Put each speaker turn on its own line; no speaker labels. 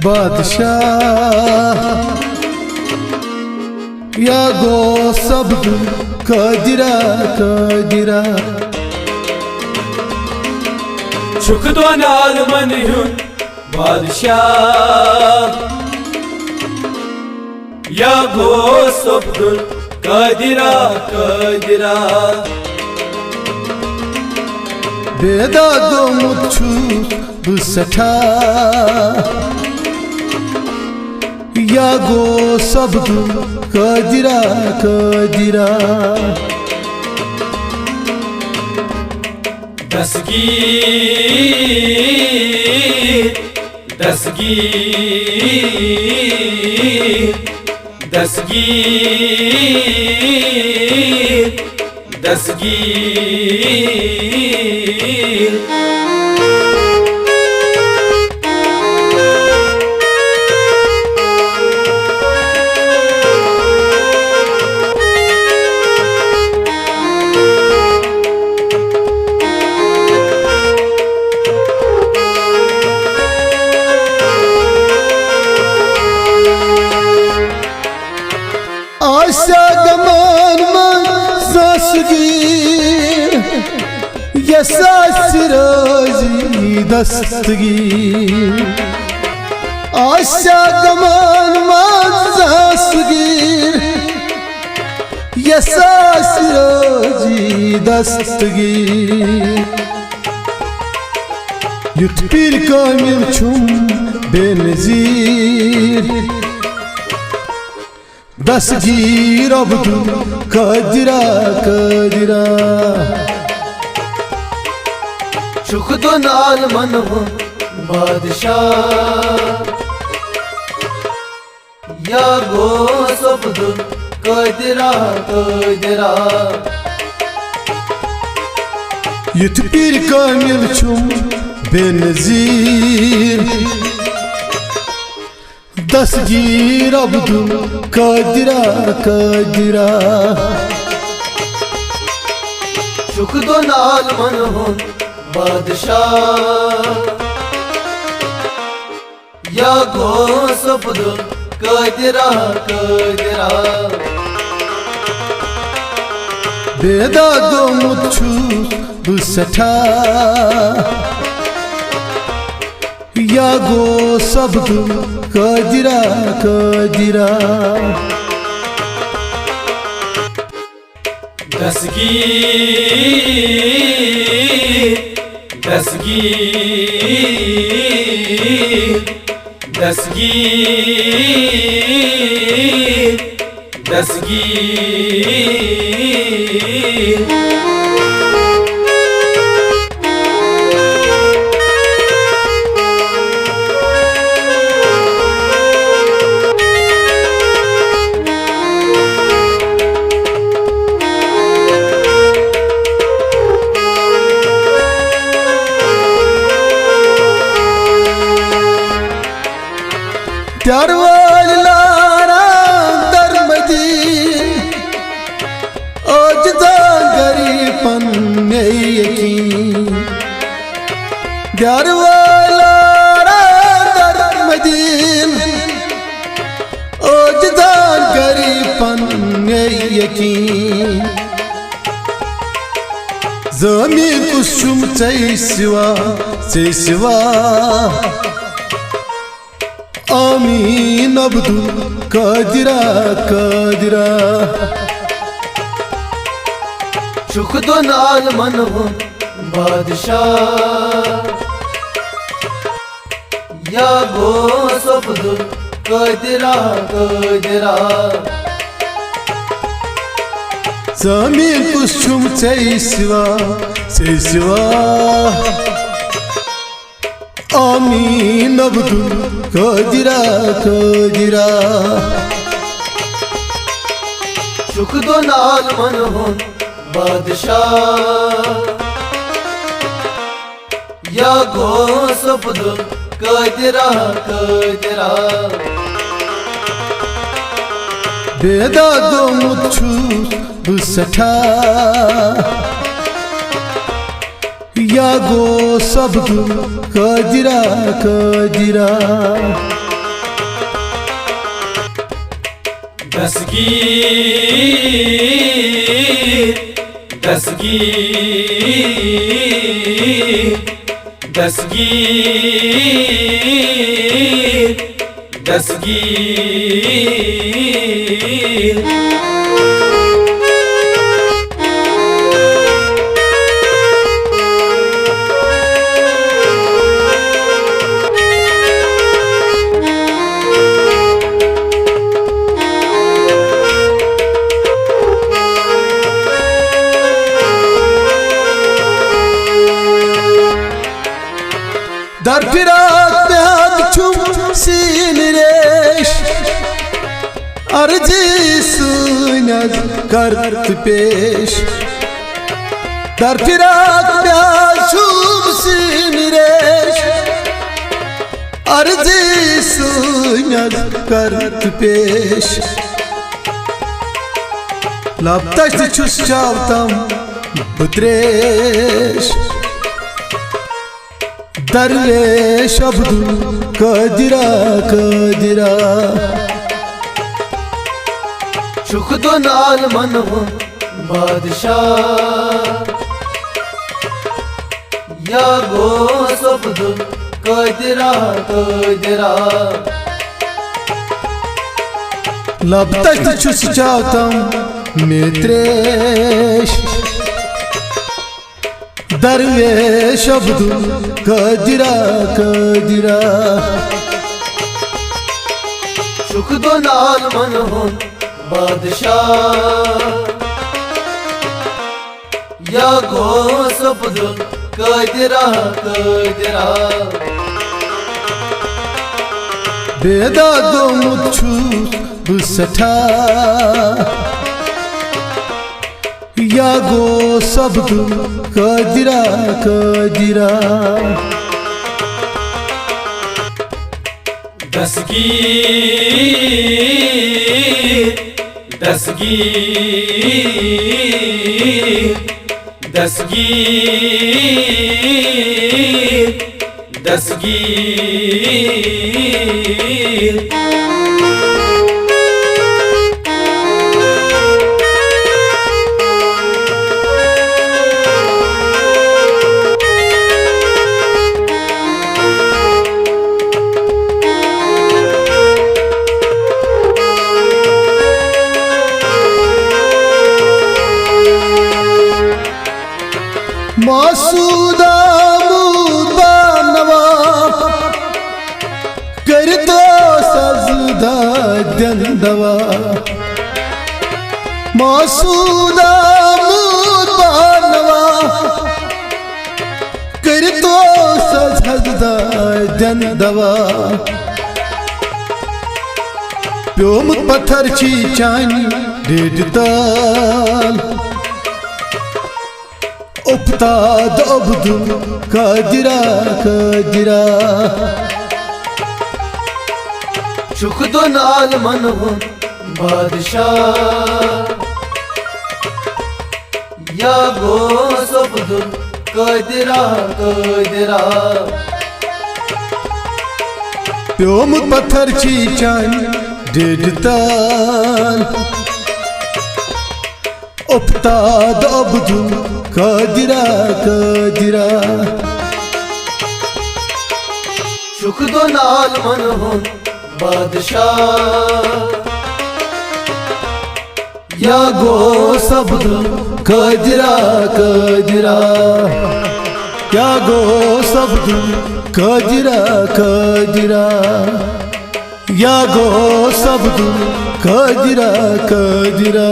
बादशाह या गो सब्दु कादिरा कादिरा
शुक्दोन आलमन हुन बादशाह या गो सब्दु कादिरा कादिरा
बेदादो मुच्छु बुसठा या गो सब्दु कादिरा कादिरा
दस्तगीर दस्तगीर दस्तगीर दस्तगीर
आशा गमान मन सासगीर यसा सिराजी दस्तगीर आशा गमान मन सासगीर यसा सिराजी दस्तगीर युथ पीर कामिल छुम बेनजीर दस्तगीर अब्दु कादिरा कादिरा
शुक्दोन आलमन हुन बादशाह या गो सब्दु कादिरा कादिरा
युथ पीर कामिल छुम बेनजीर दस्तगीर अब्दु कादिरा कादिरा
शुक्दोन आलमन हुन बादशाह या गो सब्दु कादिरा कादिरा
बेदादो मुच्छु बुसठा या गो सब्दु कादिरा कादिरा
दस्तगीर दस्तगीर दस्तगीर दस्तगीर
प्यार वाली लारा दरमदीन ओजदा गरीबन में यकीन प्यार वाला दरमदीन ओजदा गरीबन में यकीन ज़मीन कुशुम सिवा आमीन अब्दु कादिरा कादिरा
शुक्दोन आलमन हुन बादशाह या गो सब्दु कादिरा कादिरा
ज़मीन कुशुम सिवा आमीन अब्दु कादिरा कादिरा
शुक्दोन आलमन हुन बादशाह या गो सब्दु कादिरा कादिरा
बेदादो मुच्छु बुसठा या गो सब्दु कादिरा कादिरा
दस्तगीर दस्तगीर दस्तगीर दस्तगीर
Dar firak behat çum sinreş Arzi suynaz kart peş Dar firak behat çum sinreş Arzi suynaz kart peş Laptaştı çus çavtam butreş Derviş Abdul Kadira Kadira
Çukdo nal manhun Badşah Ya Gos Abdul Kadira Kadira
Labtaştı çus çavtam metreş Derviş Abdul Kadira Kadira
Çukdo nal manhun Badşah Ya Gos Abdul Kadira Kadira
Bedado mutçuz bu seta Ya Gos Abdul Kadira Kadira
Dastgir Dastgir Dastgir Dastgir
Masuda mudanava Kardo sazda dendava Masuda mudanava Kardo sazda dendava Pyomut pathar chi chani dedtal Uptad Abdul Kadira Kadira
Çukdo nal manhun Badşah Ya Gos Abdul Kadira Kadira
Pyomut pathar chi chani dedtal Uptad Abdul Kadira Kadira
Çukdo nal manhun Badşah
Ya Gos Abdul Kadira Kadira Ya Gos Abdul Kadira Kadira Ya Gos Abdul Kadira Kadira